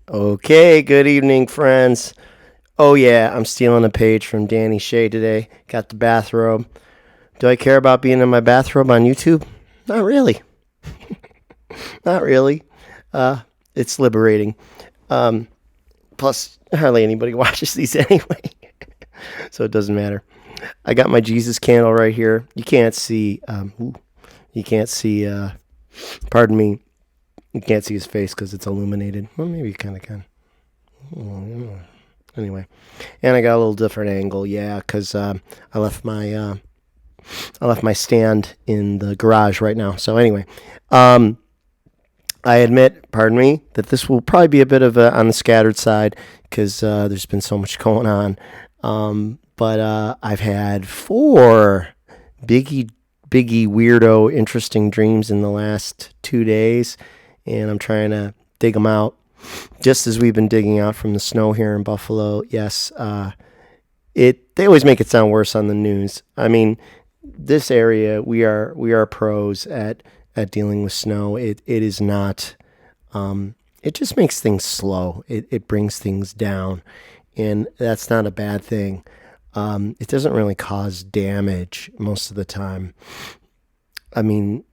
Okay, good evening, friends. Oh, yeah, I'm stealing a page from Danny Shea today. Got the bathrobe. Do I care about being in my bathrobe on YouTube? Not really. Not really. Uh, it's liberating. Um, Plus, hardly anybody watches these anyway, so it doesn't matter. I got my Jesus candle right here. You can't see. You can't see. Pardon me. You can't see his face because it's illuminated. Well, maybe you kind of can. Anyway, and I got a little different angle, yeah, because I left my I left my stand in the garage right now. So anyway, um, I admit, pardon me, that this will probably be a bit of on the scattered side because there's been so much going on. But I've had four biggie, weirdo, interesting dreams in the last 2 days, and I'm trying to dig them out. Just as we've been digging out from the snow here in Buffalo, yes, they always make it sound worse on the news. I mean, this area we are pros at dealing with snow. It is not. It just makes things slow. It brings things down, and that's not a bad thing. It doesn't really cause damage most of the time. I mean,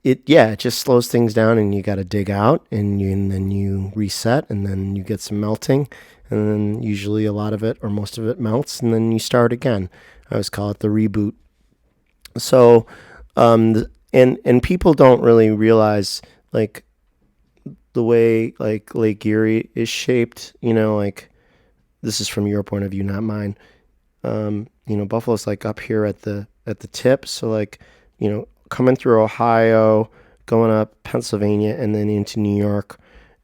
it just slows things down, and you got to dig out, and then you reset, and then you get some melting, and then usually a lot of it or most of it melts, and then you start again. I always call it the reboot. So, and people don't really realize like the way like Lake Erie is shaped. Like this is from your point of view, not mine. Buffalo's like up here at the tip, so like coming through Ohio, going up Pennsylvania, and then into New York.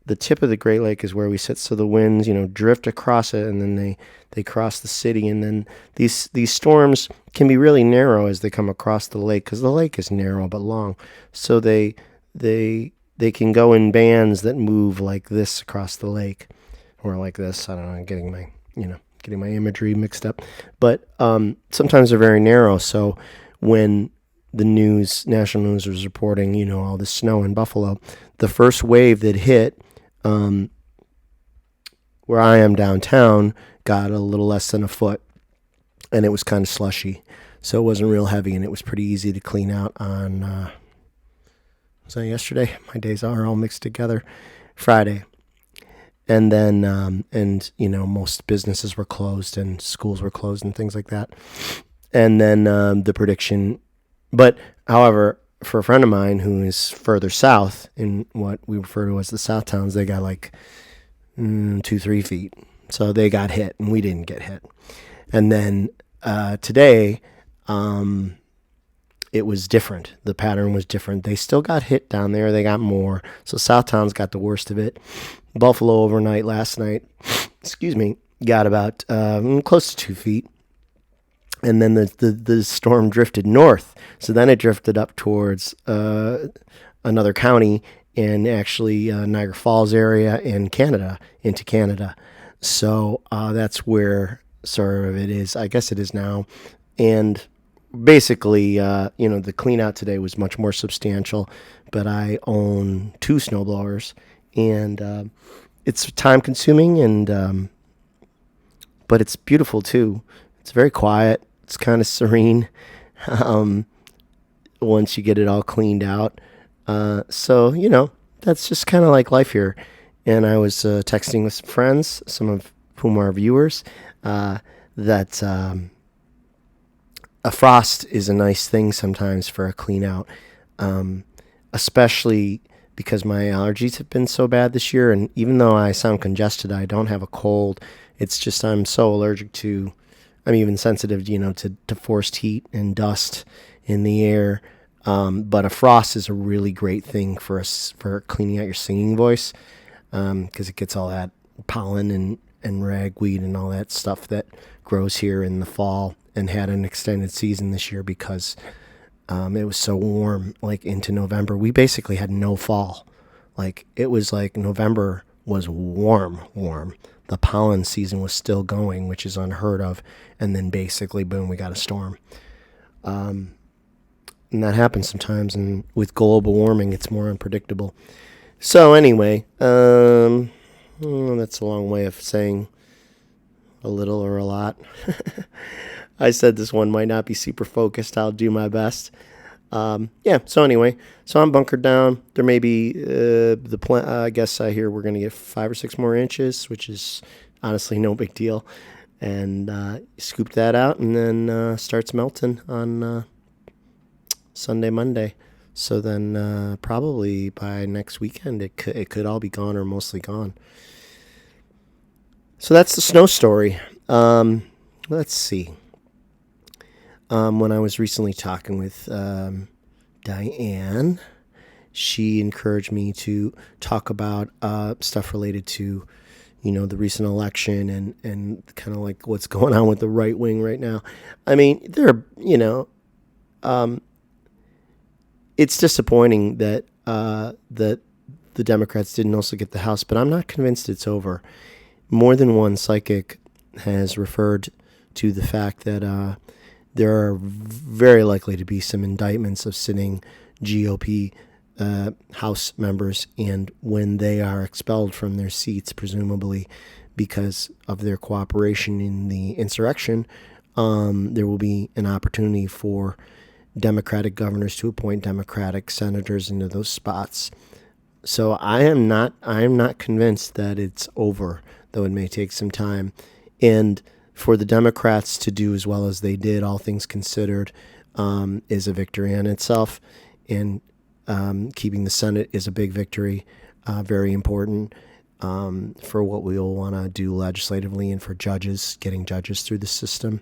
The tip of the Great Lake is where we sit, so the winds, drift across it, and then they cross the city, and then these storms can be really narrow as they come across the lake because the lake is narrow but long, so they can go in bands that move like this across the lake, or like this. I don't know, getting my imagery mixed up, but sometimes they're very narrow. So when the national news was reporting, all the snow in Buffalo, the first wave that hit um, where I am downtown got a little less than a foot, and it was kind of slushy, so it wasn't real heavy, and it was pretty easy to clean out on. Was that yesterday? My days are all mixed together. Friday, and then most businesses were closed and schools were closed and things like that, and then the prediction. But however, for a friend of mine who is further south in what we refer to as the South Towns, they got like 2-3 feet. So they got hit, and we didn't get hit. And then today, it was different. The pattern was different. They still got hit down there. They got more. So Southtowns got the worst of it. Buffalo overnight last night, excuse me, got about close to 2 feet. And then the storm drifted north. So then it drifted up towards another county, and actually Niagara Falls area in Canada, into Canada. So that's where sort of it is. I guess it is now. And basically, the clean out today was much more substantial, but I own two snowblowers, and it's time consuming, and but it's beautiful too. It's very quiet. It's kind of serene um, once you get it all cleaned out. So that's just kind of like life here. And I was texting with some friends, some of whom are viewers, that a frost is a nice thing sometimes for a clean out, especially because my allergies have been so bad this year. And even though I sound congested, I don't have a cold. It's just I'm so allergic to. I'm even sensitive, to forced heat and dust in the air. But a frost is a really great thing for cleaning out your singing voice, because it gets all that pollen and ragweed and all that stuff that grows here in the fall, and had an extended season this year because it was so warm, like into November. We basically had no fall. Like it was like November was warm. The pollen season was still going, which is unheard of. And then basically, boom, we got a storm. And that happens sometimes. And with global warming, it's more unpredictable. So anyway, That's a long way of saying a little or a lot. I said this one might not be super focused. I'll do my best. So anyway, so I'm bunkered down. There may be the plan. I guess I hear we're going to get 5 or 6 more inches, which is honestly no big deal. And scoop that out, and then starts melting on Sunday, Monday. So then probably by next weekend, it could all be gone or mostly gone. So that's the snow story. Let's see. When I was recently talking with Diane, she encouraged me to talk about stuff related to, the recent election and kind of like what's going on with the right wing right now. I mean, it's disappointing that that the Democrats didn't also get the House, but I'm not convinced it's over. More than one psychic has referred to the fact that there are very likely to be some indictments of sitting GOP House members, and when they are expelled from their seats, presumably because of their cooperation in the insurrection, there will be an opportunity for Democratic governors to appoint Democratic senators into those spots. So I am not convinced that it's over, though it may take some time. And for the Democrats to do as well as they did, all things considered, is a victory in itself. And keeping the Senate is a big victory, very important for what we will want to do legislatively and for judges, getting judges through the system.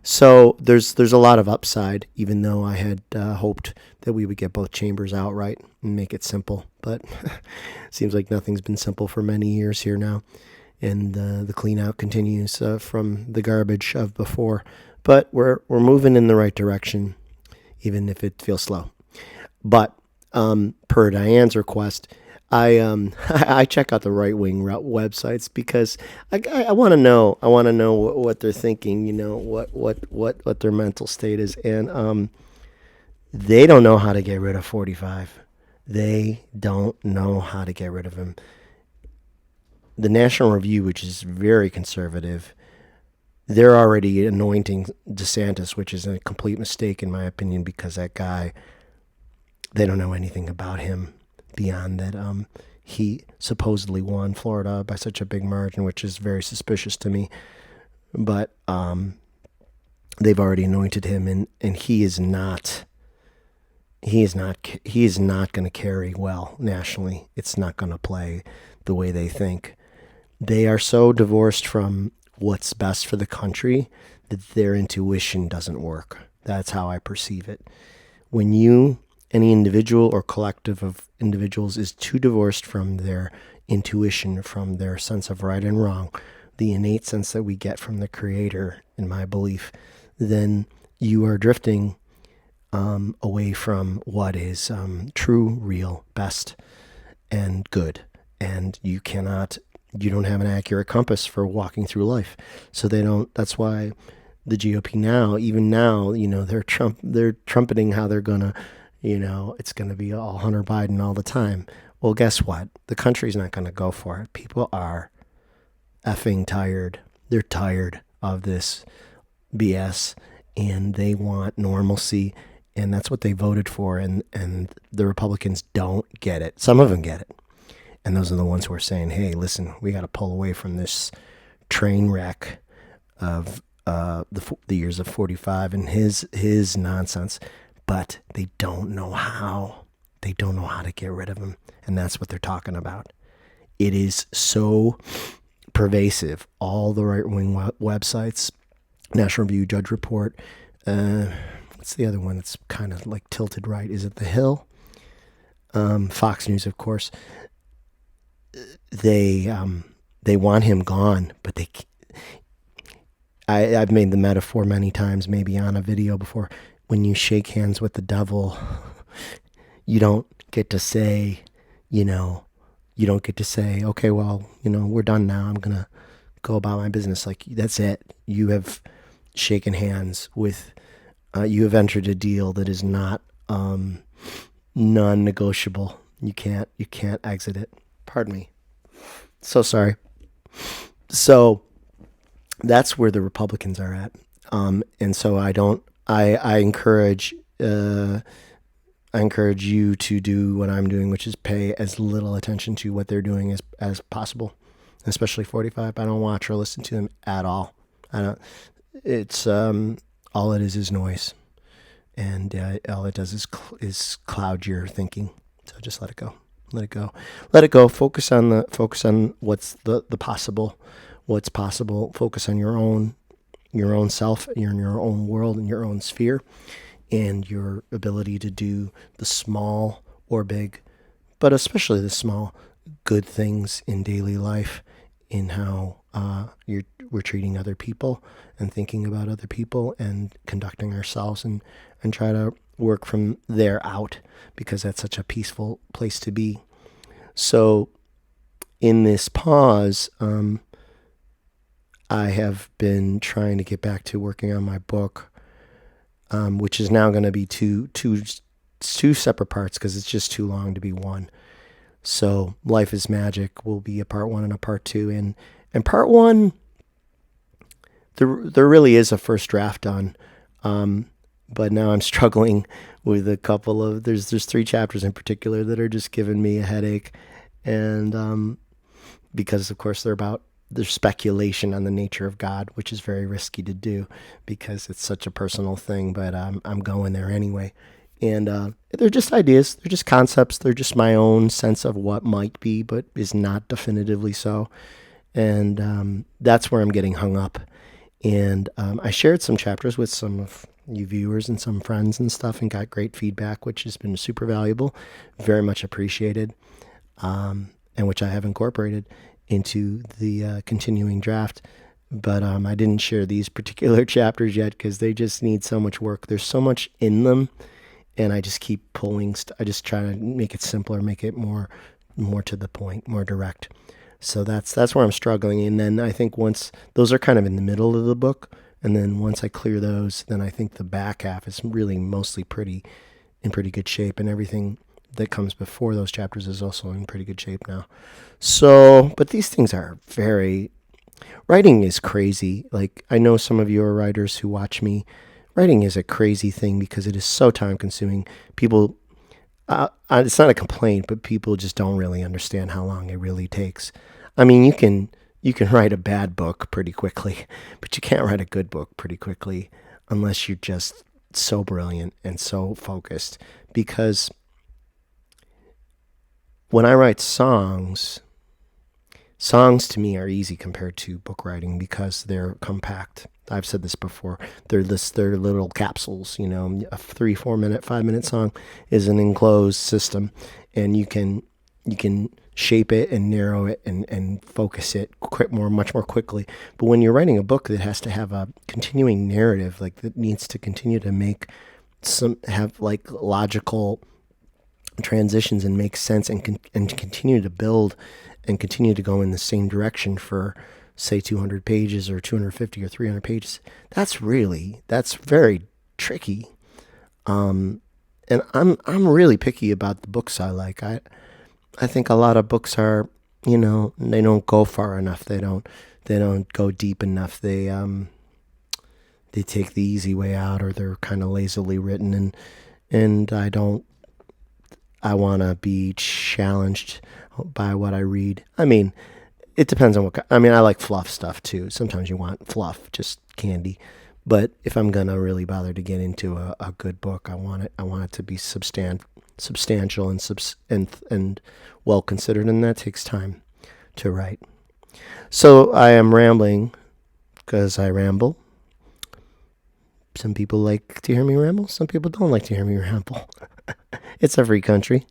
So there's a lot of upside, even though I had hoped that we would get both chambers outright and make it simple. But it seems like nothing's been simple for many years here now. And the clean out continues from the garbage of before. But we're moving in the right direction, even if it feels slow. But per Diane's request, I check out the right wing websites because I want to know what they're thinking, what their mental state is, and they don't know how to get rid of 45. They don't know how to get rid of him. The National Review, which is very conservative, they're already anointing DeSantis, which is a complete mistake in my opinion, because that guy, they don't know anything about him beyond that he supposedly won Florida by such a big margin, which is very suspicious to me. But they've already anointed him, and he is not going to carry well nationally. It's not going to play the way they think. They are so divorced from what's best for the country that their intuition doesn't work. That's how I perceive it. When any individual or collective of individuals is too divorced from their intuition, from their sense of right and wrong, the innate sense that we get from the Creator, in my belief, then you are drifting away from what is true, real, best, and good. And you don't have an accurate compass for walking through life. So that's why the GOP even now, they're trumpeting how they're going to, it's going to be all Hunter Biden all the time. Well, guess what? The country's not going to go for it. People are effing tired. They're tired of this BS, and they want normalcy, and that's what they voted for, and the Republicans don't get it. Some of them get it. And those are the ones who are saying, hey, listen, we got to pull away from this train wreck of the years of 45 and his nonsense. But they don't know how. They don't know how to get rid of him. And that's what they're talking about. It is so pervasive. All the right-wing websites, National Review, Judge Report. What's the other one that's kind of like tilted right? Is it The Hill? Fox News, of course. They want him gone, but I've made the metaphor many times, maybe on a video before. When you shake hands with the devil, you don't get to say, okay, well, we're done now. I'm going to go about my business. Like, that's it. You have shaken hands with, you have entered a deal that is not non-negotiable. You can't exit it. Pardon me. So sorry. So that's where the Republicans are at. And so I encourage, I encourage you to do what I'm doing, which is pay as little attention to what they're doing as possible, especially 45. I don't watch or listen to them at all. I don't. It's all it is noise, and all it does is cloud your thinking. So just let it go. Let it go. Let it go. Focus on what's the possible, what's possible. Focus on your own self, your own world, and your own sphere, and your ability to do the small or big, but especially the small, good things in daily life, in how we're treating other people and thinking about other people and conducting ourselves, and try to work from there out, because that's such a peaceful place to be. So in this pause, I have been trying to get back to working on my book, which is now going to be two separate parts because it's just too long to be one. So Life is Magic will be a part 1 and a part 2. And part 1, there really is a first draft done. But now I'm struggling with a couple of, there's 3 chapters in particular that are just giving me a headache. And because of course there's speculation on the nature of God, which is very risky to do because it's such a personal thing, but I'm going there anyway. And they're just ideas, they're just concepts, they're just my own sense of what might be, but is not definitively so. And that's where I'm getting hung up. And I shared some chapters with some of you viewers and some friends and stuff, and got great feedback, which has been super valuable, very much appreciated, and which I have incorporated into the continuing draft. But I didn't share these particular chapters yet because they just need so much work. There's so much in them, and I just keep pulling. I just try to make it simpler, make it more to the point, more direct. So that's where I'm struggling. And then I think once those are kind of in the middle of the book, and then once I clear those, then I think the back half is really mostly in pretty good shape, and everything that comes before those chapters is also in pretty good shape now. So, but these things are writing is crazy. Like, I know some of you are writers who watch me. Writing is a crazy thing because it is so time consuming. People, it's not a complaint, but people just don't really understand how long it really takes. I mean, you can write a bad book pretty quickly, but you can't write a good book pretty quickly unless you're just so brilliant and so focused. Because when I write songs to me are easy compared to book writing because they're compact. I've said this before. They're little capsules. A 3, 4 minute, 5 minute song is an enclosed system, and you can shape it and narrow it and focus it much more quickly. But when you're writing a book that has to have a continuing narrative, like that needs to continue to have like logical transitions and make sense and continue to build and continue to go in the same direction for, say, 200 pages or 250 or 300 pages, that's very tricky. And I'm really picky about the books I like. I think a lot of books are, they don't go far enough. They don't go deep enough. They take the easy way out, or they're kind of lazily written, and I want to be challenged by what I read. I mean, it depends on I like fluff stuff too. Sometimes you want fluff, just candy. But if I'm going to really bother to get into a good book, I want it to be substantial and well considered, and that takes time to write. So I am rambling because I ramble. Some people like to hear me ramble. Some people don't like to hear me ramble. It's a free country.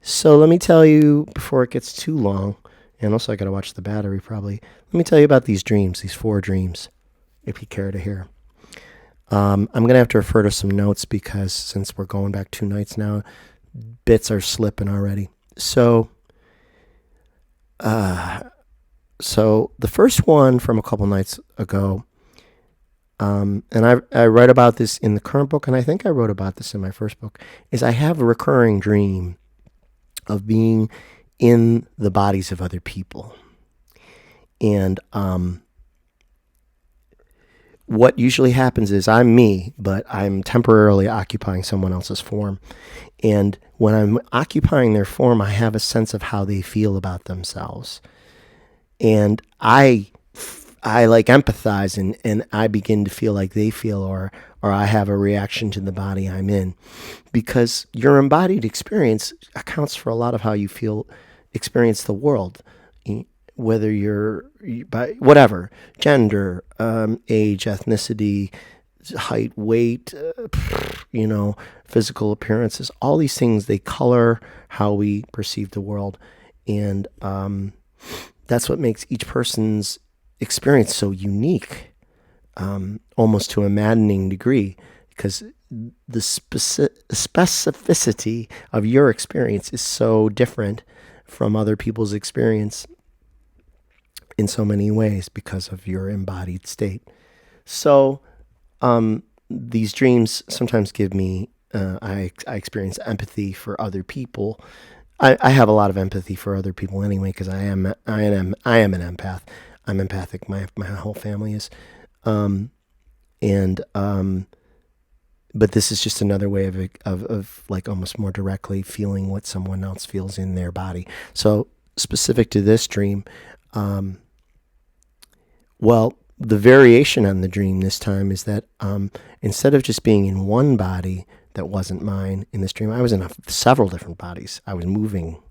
So let me tell you before it gets too long, and also I got to watch the battery probably. Let me tell you about these 4 dreams, if you care to hear. I'm going to have to refer to some notes because since we're going back 2 nights now, bits are slipping already. So the first one from a couple nights ago, and I write about this in the current book, and I think I wrote about this in my first book, is I have a recurring dream of being in the bodies of other people. And what usually happens is I'm me, but I'm temporarily occupying someone else's form. And when I'm occupying their form, I have a sense of how they feel about themselves. And I like empathize, and I begin to feel like they feel, or I have a reaction to the body I'm in, because your embodied experience accounts for a lot of how you feel, experience the world, whether you're by whatever gender, age, ethnicity, height, weight, physical appearances, all these things, they color how we perceive the world. And that's what makes each person's experience so unique, almost to a maddening degree, because the specificity of your experience is so different from other people's experience in so many ways because of your embodied state. So these dreams sometimes give me, I experience empathy for other people. I have a lot of empathy for other people anyway, because I am an empath. I'm empathic. My whole family is, and but this is just another way of like almost more directly feeling what someone else feels in their body. So specific to this dream, well, the variation on the dream this time is that instead of just being in one body that wasn't mine in this dream, I was in several different bodies. I was moving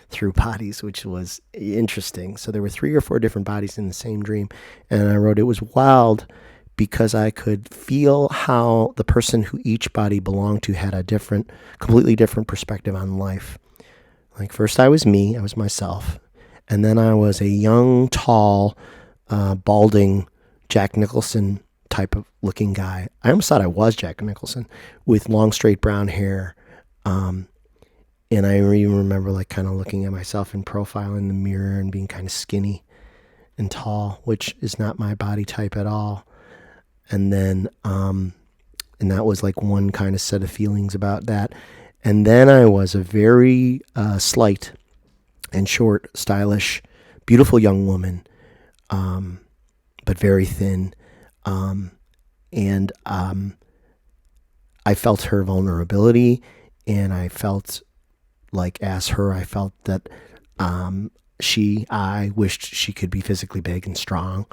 through bodies, which was interesting. So there were 3 or 4 different bodies in the same dream. And I wrote, it was wild because I could feel how the person who each body belonged to had a different, completely different perspective on life. Like first I was me, I was myself. And then I was a young, tall, balding Jack Nicholson type of looking guy. I almost thought I was Jack Nicholson with long, straight brown hair. And I even remember like kind of looking at myself in profile in the mirror and being kind of skinny and tall, which is not my body type at all. And then, and that was like one kind of set of feelings about that. And then I was a very slight and short, stylish, beautiful young woman, but very thin. And I felt her vulnerability, and I felt like as her, I felt that I wished she could be physically big and strong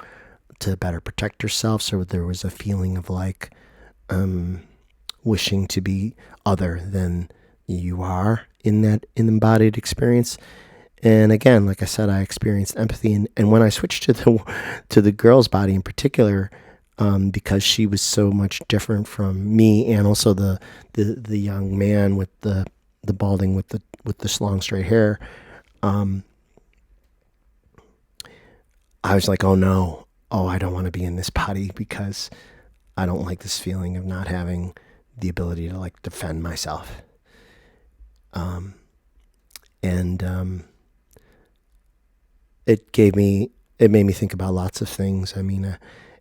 to better protect herself. So there was a feeling of like wishing to be other than you are in that embodied experience. And again, like I said, I experienced empathy, and when I switched to the girl's body in particular, because she was so much different from me, and also the young man with the balding with this long straight hair, I was like, oh no, I don't want to be in this body because I don't like this feeling of not having the ability to like defend myself. It made me think about lots of things. I mean,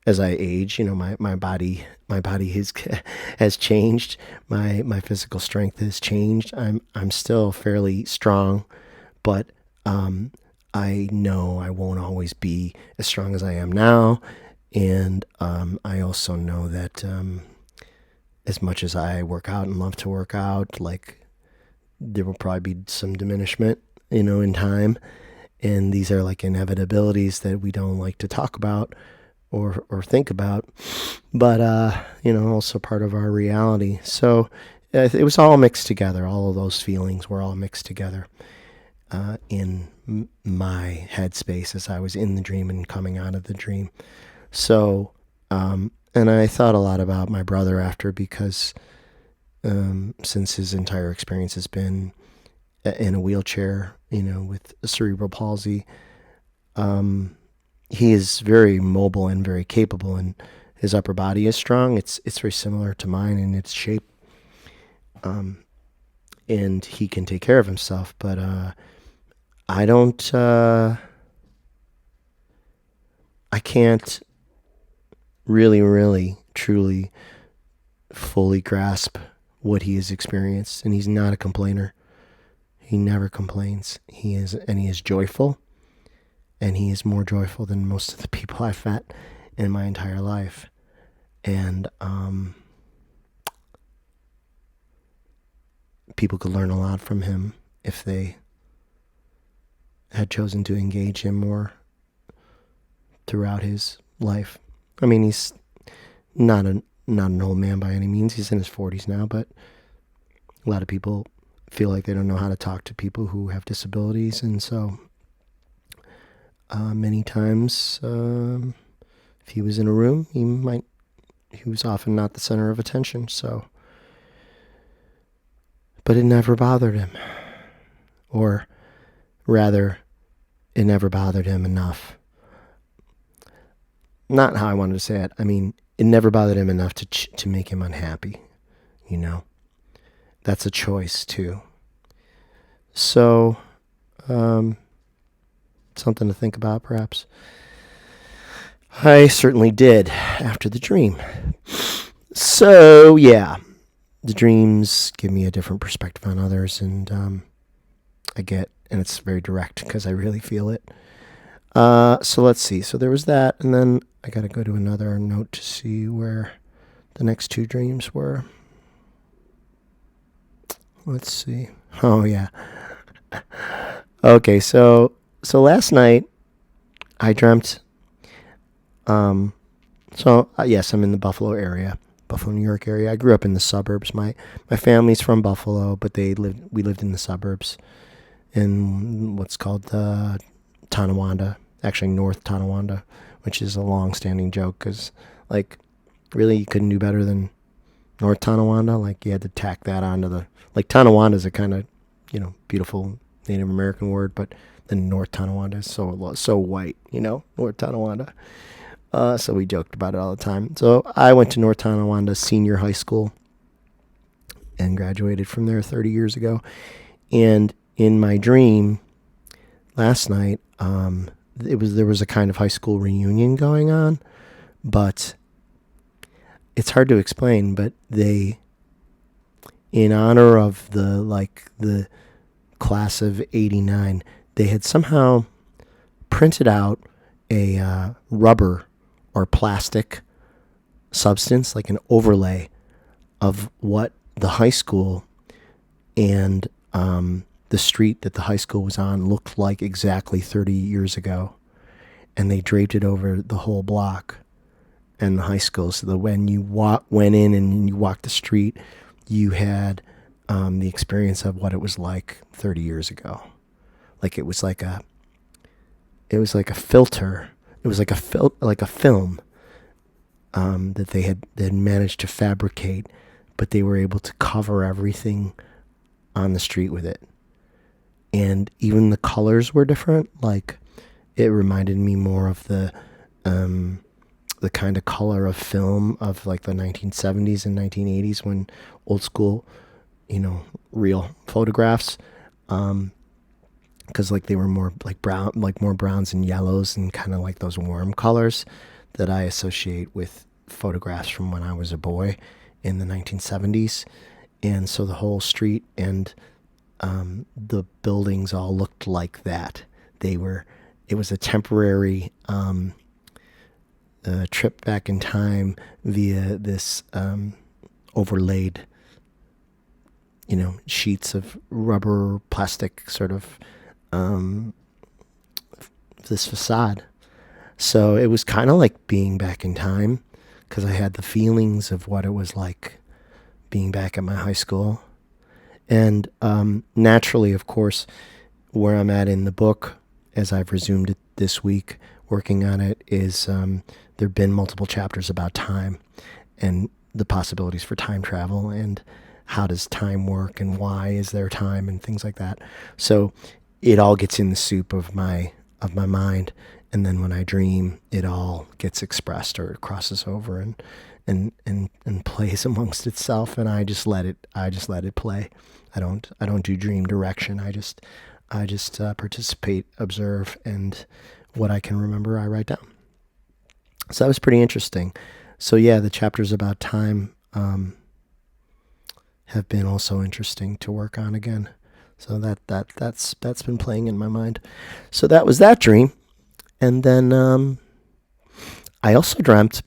as I age, my body has changed. My physical strength has changed. I'm still fairly strong, but I know I won't always be as strong as I am now. And I also know that as much as I work out and love to work out, like there will probably be some diminishment, in time. And these are like inevitabilities that we don't like to talk about or think about, but also part of our reality. So it was all mixed together. All of those feelings were all mixed together in my headspace as I was in the dream and coming out of the dream. So, and I thought a lot about my brother after, because since his entire experience has been in a wheelchair, with cerebral palsy, he is very mobile and very capable, and his upper body is strong. It's very similar to mine in its shape, and he can take care of himself. But I don't. I can't really, truly, fully grasp what he has experienced, and he's not a complainer. He never complains. He is joyful, and he is more joyful than most of the people I've met in my entire life. And people could learn a lot from him if they had chosen to engage him more throughout his life. I mean, he's not an old man by any means. He's in his 40s now, but a lot of people feel like they don't know how to talk to people who have disabilities, and so many times, if he was in a room, he was often not the center of attention. So, but it never bothered him, or rather, it never bothered him enough. Not how I wanted to say it. I mean, it never bothered him enough to make him unhappy. You know, that's a choice too. So, something to think about, perhaps. I certainly did after the dream. So, yeah, the dreams give me a different perspective on others, and and it's very direct because I really feel it. So let's see. So there was that, and then I got to go to another note to see where the next two dreams were. Let's see. Oh, yeah. Okay, so last night I dreamt. Yes, I'm in the Buffalo area, Buffalo, New York area. I grew up in the suburbs. My family's from Buffalo, but we lived in the suburbs in what's called Tonawanda, actually North Tonawanda, which is a long-standing joke because, like, really you couldn't do better than North Tonawanda. Like, you had to tack that onto Tonawanda is a kind of, beautiful Native American word, but then North Tonawanda is so white, North Tonawanda. So we joked about it all the time. So I went to North Tonawanda Senior High School and graduated from there 30 years ago. And in my dream last night, there was a kind of high school reunion going on, but it's hard to explain. But they, in honor of the class of '89, they had somehow printed out a rubber or plastic substance, like an overlay of what the high school and the street that the high school was on looked like exactly 30 years ago. And they draped it over the whole block and the high school, so that when you went in and you walked the street, you had the experience of what it was like 30 years ago. Like it was like a filter. It was like a film that they had managed to fabricate, but they were able to cover everything on the street with it. And even the colors were different. Like, it reminded me more of the kind of color of film of like the 1970s and 1980s, when old school, real photographs, because like they were more like brown, like more browns and yellows and kind of like those warm colors that I associate with photographs from when I was a boy in the 1970s. And so the whole street and the buildings all looked like that. It was a temporary trip back in time via this overlaid, sheets of rubber, plastic sort of this facade. So it was kind of like being back in time, because I had the feelings of what it was like being back at my high school. And naturally, of course, where I'm at in the book, as I've resumed it this week, working on it, is there have been multiple chapters about time and the possibilities for time travel, and how does time work, and why is there time, and things like that. So it all gets in the soup of my mind, and then when I dream, it all gets expressed, or it crosses over and plays amongst itself, and I just let it play. I don't do dream direction. I just participate, observe, and what I can remember, I write down. So that was pretty interesting. So yeah, the chapters about time have been also interesting to work on again. So that's been playing in my mind. So that was that dream. And then I also dreamt.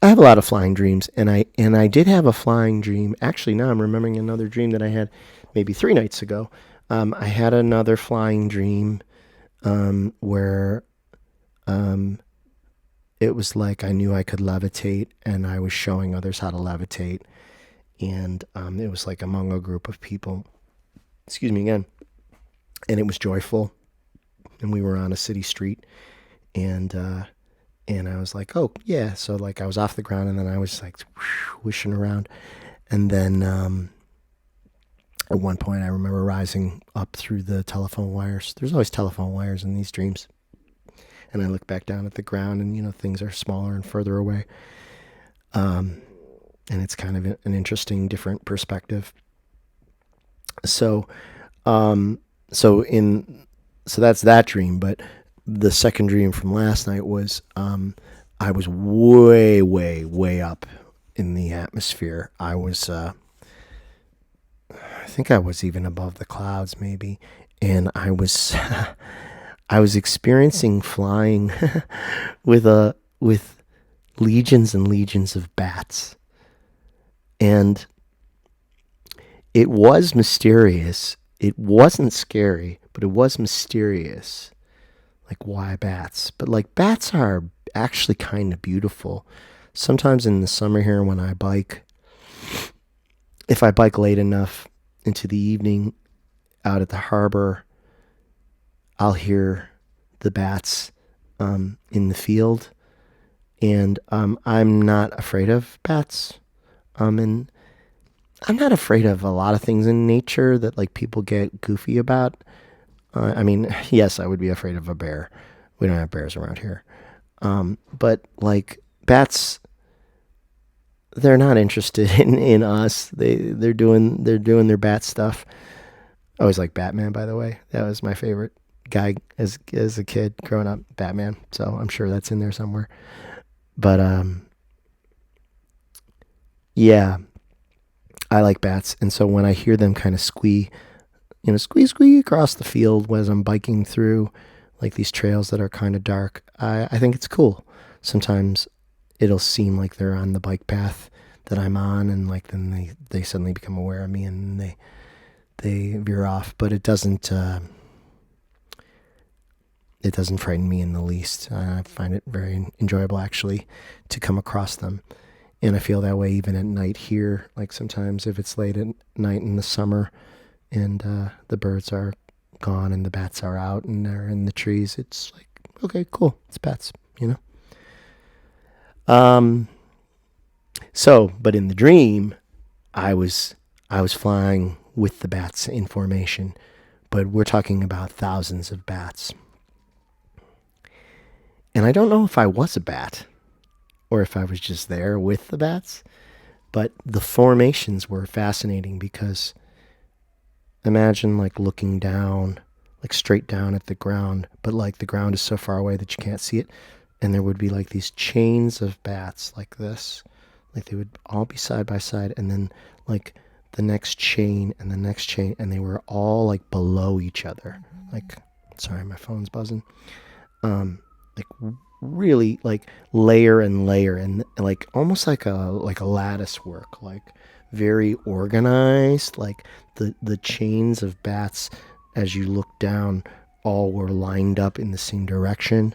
I have a lot of flying dreams, and I did have a flying dream. Actually, now I'm remembering another dream that I had maybe 3 nights ago. I had another flying dream where it was like I knew I could levitate, and I was showing others how to levitate, and it was like among a group of people. Excuse me again. And it was joyful, and we were on a city street, and I was like, oh yeah. So like I was off the ground, and then I was like whooshing around, and then at one point I remember rising up through the telephone wires. There's always telephone wires in these dreams, and I look back down at the ground, and things are smaller and further away, and it's kind of an interesting, different perspective. So, so that's that dream. But the second dream from last night was I was way, way, way up in the atmosphere. I think I was even above the clouds, maybe, and I was I was experiencing flying with legions and legions of bats, and it was mysterious. It wasn't scary, but it was mysterious. Like, why bats? But like, bats are actually kind of beautiful. Sometimes in the summer here when I bike, if I bike late enough into the evening out at the harbor, I'll hear the bats in the field. And I'm not afraid of bats. And I'm not afraid of a lot of things in nature that like people get goofy about. I mean, yes, I would be afraid of a bear. We don't have bears around here. But like bats, they're not interested in us. They're doing their bat stuff. I always like Batman, by the way. That was my favorite guy as a kid growing up, Batman. So I'm sure that's in there somewhere. But yeah, I like bats, and so when I hear them kind of squee across the field as I'm biking through like these trails that are kind of dark, I think it's cool. Sometimes it'll seem like they're on the bike path that I'm on, and like then they suddenly become aware of me and they veer off, but it doesn't frighten me in the least. I find it very enjoyable actually to come across them. And I feel that way even at night here. Like sometimes if it's late at night in the summer and the birds are gone and the bats are out and they're in the trees, it's like, okay, cool. It's bats, but in the dream, I was flying with the bats in formation, but we're talking about thousands of bats. And I don't know if I was a bat or if I was just there with the bats, but the formations were fascinating because imagine like looking down, like straight down at the ground, but like the ground is so far away that you can't see it. And there would be like these chains of bats like this, like they would all be side by side, and then like the next chain and the next chain, and they were all like below each other. Like, sorry, my phone's buzzing. Like really like layer and layer, and like almost like a lattice work, like very organized. Like the chains of bats as you look down all were lined up in the same direction,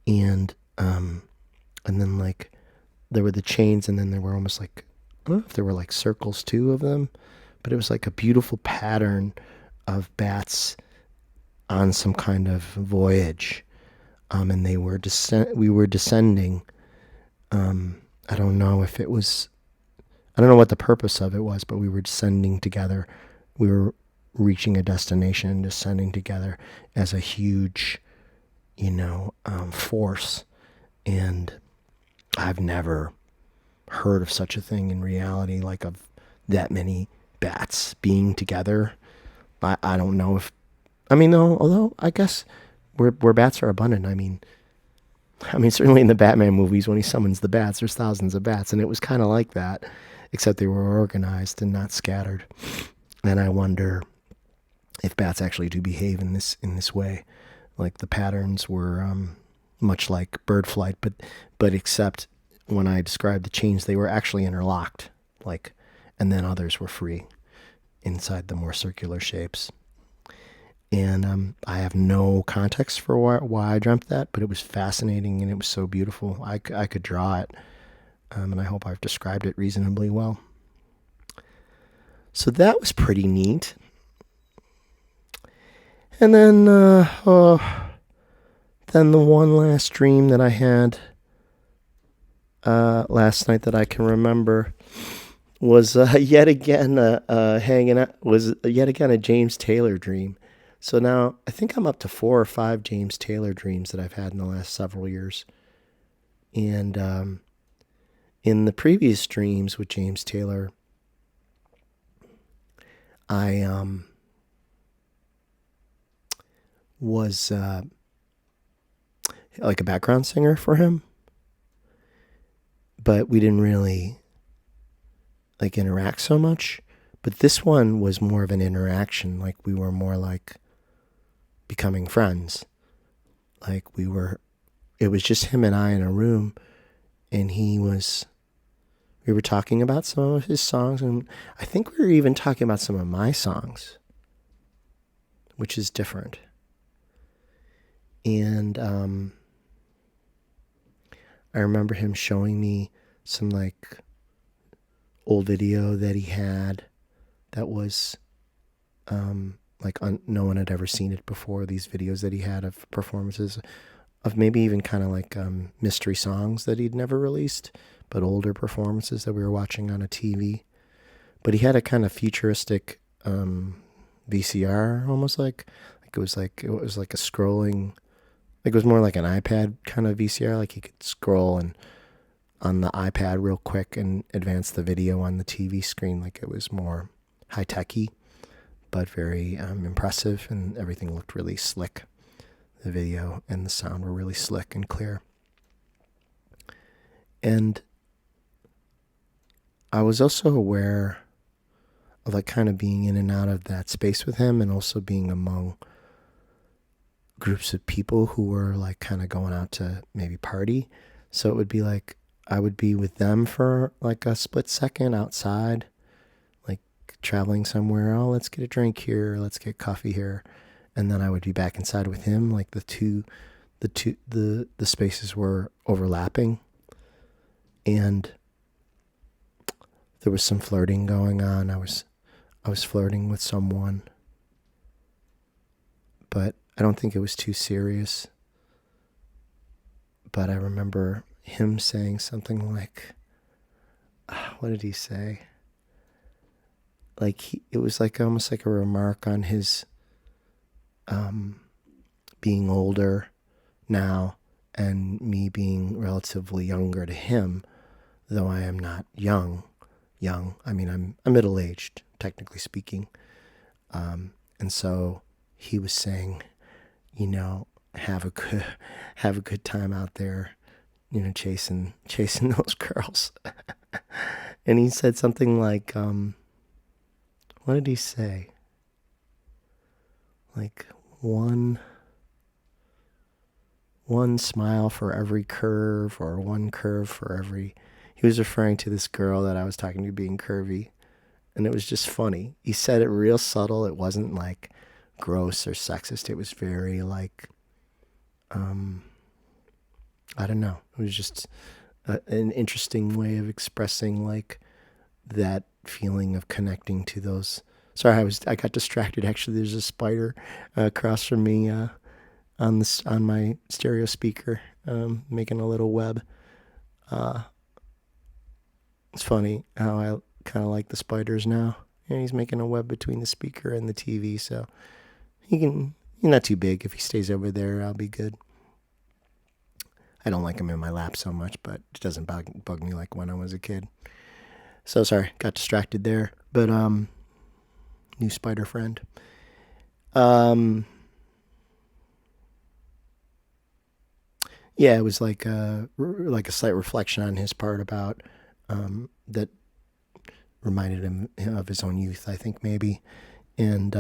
and then like there were the chains, and then there were almost like, I don't know if there were like circles too of them, but it was like a beautiful pattern of bats on some kind of voyage. And we were descending. I don't know if it was, I don't know what the purpose of it was, but we were descending together. We were reaching a destination and descending together as a huge, force. And I've never heard of such a thing in reality, like of that many bats being together. I don't know if, although I guess where bats are abundant. I mean, certainly in the Batman movies, when he summons the bats, there's thousands of bats, and it was kind of like that, except they were organized and not scattered. And I wonder if bats actually do behave in this way. Like the patterns were much like bird flight, but except when I described the chains, they were actually interlocked, like, and then others were free inside the more circular shapes. And I have no context for why I dreamt that, but it was fascinating and it was so beautiful. I could draw it, and I hope I've described it reasonably well. So that was pretty neat. And then, then the one last dream that I had last night that I can remember was yet again hanging out. Was yet again a James Taylor dream. So now I think I'm up to 4 or 5 James Taylor dreams that I've had in the last several years. And in the previous dreams with James Taylor, I was like a background singer for him, but we didn't really like interact so much. But this one was more of an interaction. Like we were more like becoming friends. Like it was just him and I in a room, and we were talking about some of his songs, and I think we were even talking about some of my songs, which is different. And I remember him showing me some like old video that he had that was no one had ever seen it before. These videos that he had of performances of maybe even kind of like mystery songs that he'd never released, but older performances that we were watching on a TV. But he had a kind of futuristic VCR, almost like it was like a scrolling, like it was more like an iPad kind of VCR. Like he could scroll and on the iPad real quick and advance the video on the TV screen. Like it was more high techy, but very impressive, and everything looked really slick. The video and the sound were really slick and clear. And I was also aware of like kind of being in and out of that space with him, and also being among groups of people who were like kind of going out to maybe party. So it would be like I would be with them for like a split second outside, like traveling somewhere. Oh, let's get a drink here. Let's get coffee here. And then I would be back inside with him. Like the spaces were overlapping, and there was some flirting going on. I was flirting with someone, but I don't think it was too serious. But I remember him saying something like, what did he say? Like it was like almost like a remark on his being older now and me being relatively younger to him, though I am not young. I mean, I'm middle-aged, technically speaking. And so he was saying, have a good time out there, chasing those girls. And he said something like, what did he say? Like one smile for every curve, or one curve for every. He was referring to this girl that I was talking to being curvy, and it was just funny. He said it real subtle. It wasn't like gross or sexist. It was very like, I don't know. It was just an interesting way of expressing like that feeling of connecting to those. Sorry, I got distracted. Actually, there's a spider across from me on my stereo speaker, making a little web. It's funny how I kind of like the spiders now. Yeah, he's making a web between the speaker and the TV, so he's not too big. If he stays over there, I'll be good. I don't like him in my lap so much, but it doesn't bug me like when I was a kid. So sorry, got distracted there. But new spider friend. Yeah, it was like a slight reflection on his part about that reminded him of his own youth, I think maybe, and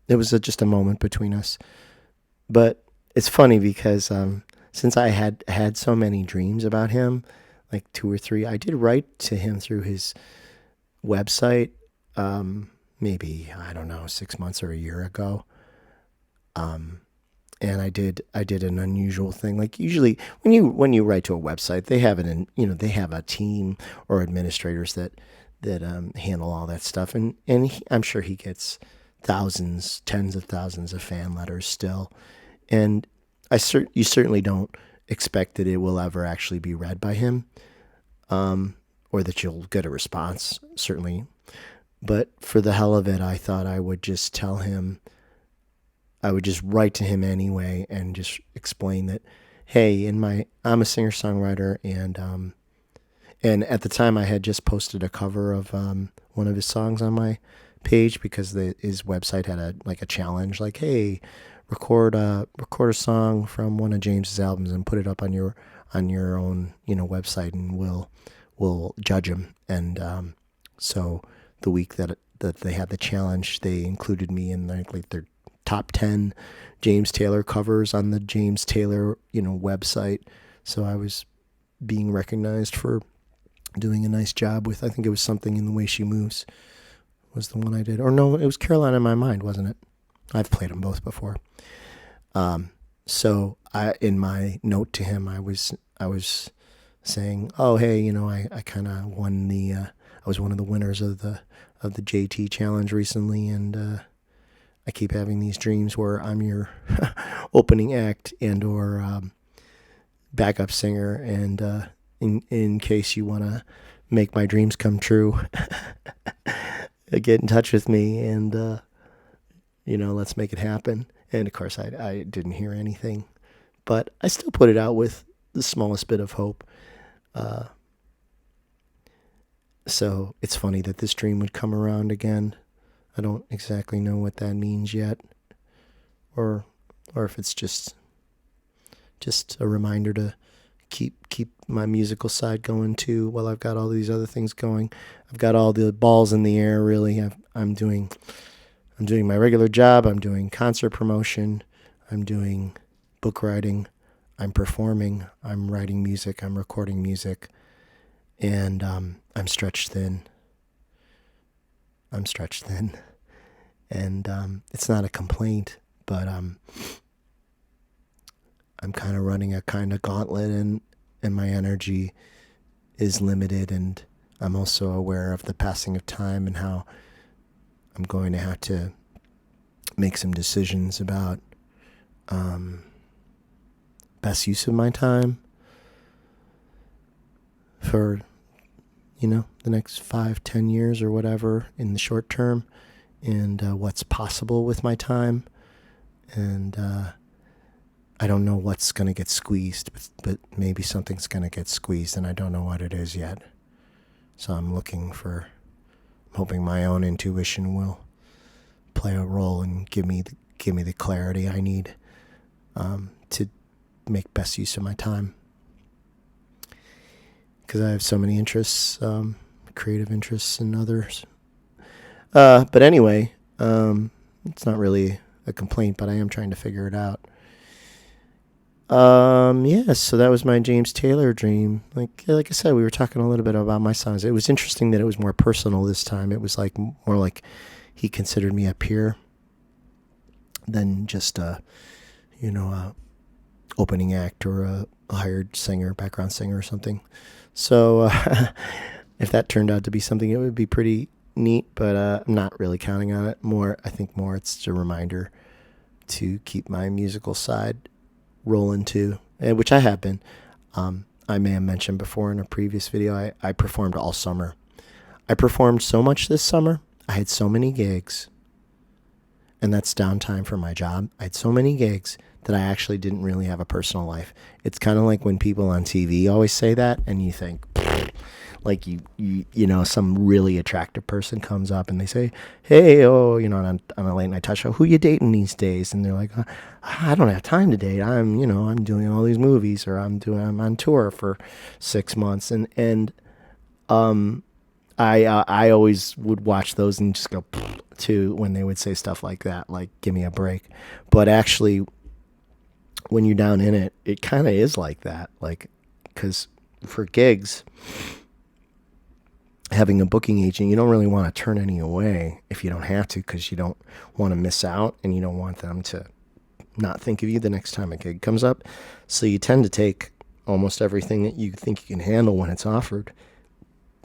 it was just a moment between us. But it's funny because since I had so many dreams about him, like two or three, I did write to him through his website. Maybe I don't know, 6 months or a year ago. Um, and I did an unusual thing. Like usually when you write to a website, they have they have a team or administrators that handle all that stuff, and I'm sure he gets thousands, tens of thousands of fan letters still, and you certainly don't expect that it will ever actually be read by him, or that you'll get a response. Certainly, but for the hell of it, I thought I would just tell him. I would just write to him anyway and just explain that, hey, I'm a singer songwriter, and at the time I had just posted a cover of one of his songs on my page because his website had a challenge, like, hey, record a song from one of James's albums and put it up on your own website, and we'll judge him. And so the week that they had the challenge, they included me in like their top 10 James Taylor covers on the James Taylor website. So I was being recognized for doing a nice job with, I think it was Something in the Way She Moves was the one I did. Or no, it was Caroline in My Mind, wasn't it? I've played them both before. So in my note to him, I was saying, oh, hey, I kind of won I was one of the winners of the JT challenge recently, and I keep having these dreams where I'm your opening act and or backup singer, and in case you want to make my dreams come true, get in touch with me, and let's make it happen. And of course, I didn't hear anything, but I still put it out with the smallest bit of hope. So it's funny that this dream would come around again. I don't exactly know what that means yet, or if it's just a reminder to keep my musical side going too, while I've got all these other things going. I've got all the balls in the air, really. I'm doing my regular job. I'm doing concert promotion. I'm doing book writing. I'm performing. I'm writing music. I'm recording music, and I'm stretched thin. And it's not a complaint, but I'm kind of running a kind of gauntlet, and my energy is limited, and I'm also aware of the passing of time and how I'm going to have to make some decisions about best use of my time for the next 5-10 years or whatever in the short term, and what's possible with my time. And I don't know what's going to get squeezed, but maybe something's going to get squeezed, and I don't know what it is yet. So I'm hoping my own intuition will play a role and give me the clarity I need to make best use of my time. Because I have so many interests, creative interests and others. But anyway, it's not really a complaint, but I am trying to figure it out. So that was my James Taylor dream. Like I said, we were talking a little bit about my songs. It was interesting that it was more personal this time. It was more like he considered me a peer than just a opening act or a hired singer, background singer or something. So if that turned out to be something, it would be pretty neat, but I'm not really counting on it. I think it's a reminder to keep my musical side rolling too, which I have been. I may have mentioned before in a previous video, I performed all summer. I performed so much this summer. I had so many gigs, and that's downtime from my job. I had so many gigs that I actually didn't really have a personal life. It's kind of like when people on TV always say that, and you think, like some really attractive person comes up and they say, hey, on a late night talk show, who you dating these days? And they're like, I don't have time to date. I'm doing all these movies, or I'm on tour for 6 months. And I always would watch those and just go to when they would say stuff like that, like, give me a break. But actually, when you're down in it, it kind of is like that. Like, because for gigs, having a booking agent, you don't really want to turn any away if you don't have to, because you don't want to miss out and you don't want them to not think of you the next time a gig comes up. So you tend to take almost everything that you think you can handle when it's offered.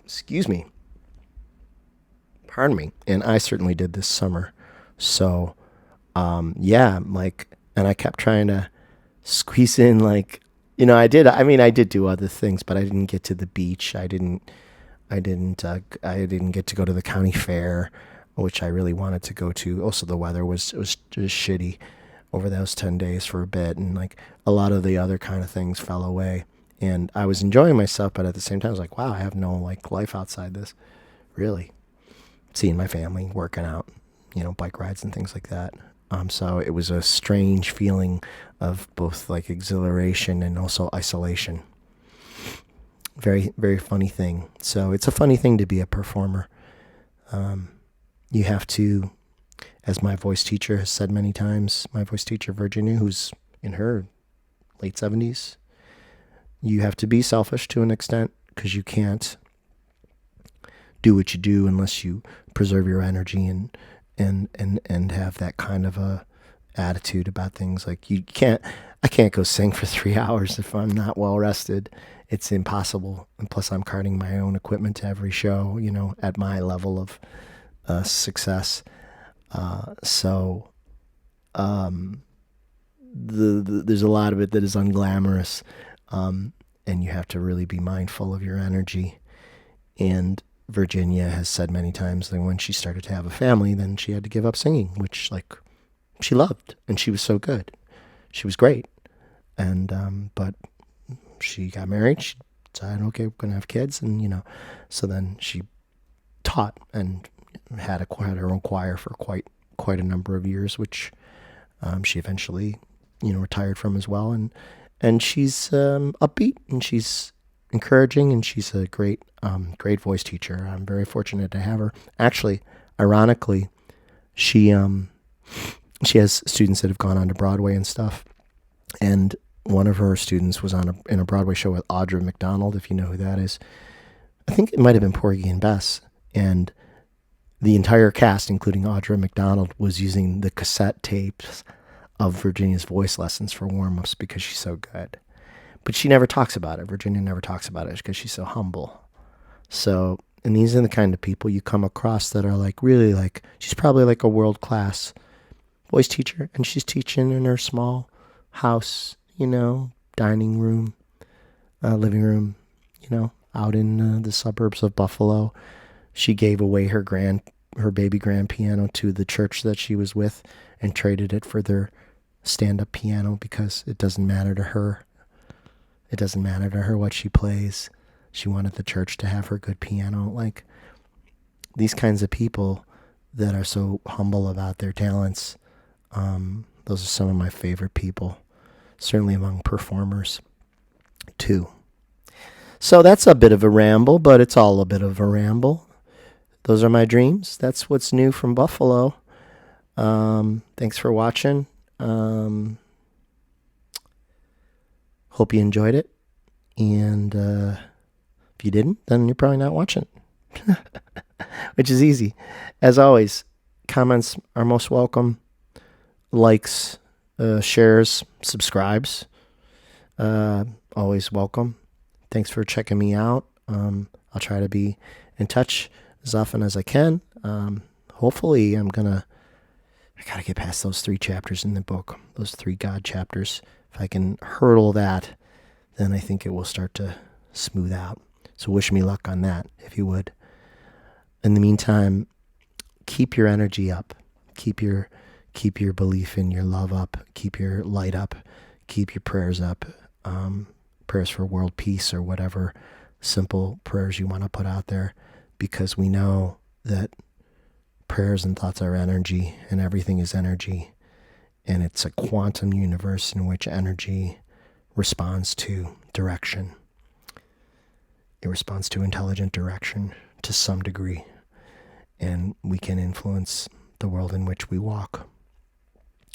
Excuse me. Pardon me. And I certainly did this summer. So, yeah, like, and I kept trying to squeeze in, like, I did. I mean, I did do other things, but I didn't get to the beach. I didn't get to go to the county fair, which I really wanted to go to. Also, the weather was just shitty over those 10 days for a bit, and like a lot of the other kind of things fell away. And I was enjoying myself, but at the same time, I was like, wow, I have no like life outside this, really. Seeing my family, working out, bike rides and things like that. So it was a strange feeling of both like exhilaration and also isolation. Very, very funny thing. So it's a funny thing to be a performer. You have to, as my voice teacher has said many times, my voice teacher, Virginia, who's in her late 70s, you have to be selfish to an extent, because you can't do what you do unless you preserve your energy and have that kind of a attitude about things. Like I can't go sing for 3 hours if I'm not well rested. It's impossible. And plus I'm carting my own equipment to every show, at my level of success. So there's a lot of it that is unglamorous. And you have to really be mindful of your energy. And Virginia has said many times that when she started to have a family, then she had to give up singing, which like she loved, and she was so good. She was great. And, but she got married. She decided, okay, we're going to have kids. And, so then she taught and had her own choir for quite a number of years, which she eventually, retired from as well. And she's upbeat, and she's encouraging, and she's a great voice teacher. I'm very fortunate to have her. Actually, ironically, she has students that have gone on to Broadway and stuff. And one of her students was in a Broadway show with Audra McDonald, if you know who that is. I think it might have been Porgy and Bess. And the entire cast, including Audra McDonald, was using the cassette tapes of Virginia's voice lessons for warm-ups because she's so good. But she never talks about it. Virginia never talks about it because she's so humble. So, and these are the kind of people you come across that are like, really like, she's probably like a world-class voice teacher, and she's teaching in her small house, dining room, living room, out in the suburbs of Buffalo. She gave away her baby grand piano to the church that she was with and traded it for their stand-up piano because it doesn't matter to her. It doesn't matter to her what she plays. She wanted the church to have her good piano. Like, these kinds of people that are so humble about their talents, those are some of my favorite people, certainly among performers, too. So that's a bit of a ramble, but it's all a bit of a ramble. Those are my dreams. That's what's new from Buffalo. Thanks for watching. Hope you enjoyed it. And if you didn't, then you're probably not watching. Which is easy. As always, comments are most welcome. Likes, shares, subscribes. Always welcome. Thanks for checking me out. I'll try to be in touch as often as I can. Hopefully I gotta get past those 3 chapters in the book, those 3 God chapters. If I can hurdle that, then I think it will start to smooth out. So wish me luck on that, if you would. In the meantime, keep your energy up. Keep your belief in your love up. Keep your light up. Keep your prayers up. Prayers for world peace or whatever simple prayers you want to put out there, because we know that prayers and thoughts are energy, and everything is energy. And it's a quantum universe in which energy responds to direction. It responds to intelligent direction to some degree. And we can influence the world in which we walk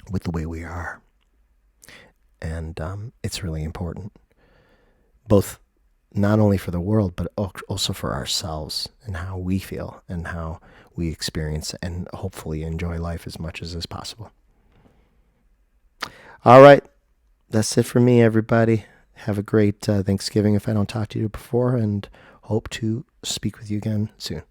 with the way we are. And it's really important, both not only for the world, but also for ourselves and how we feel and how we experience and hopefully enjoy life as much as is possible. All right. That's it for me, everybody. Have a great Thanksgiving if I don't talk to you before, and hope to speak with you again soon.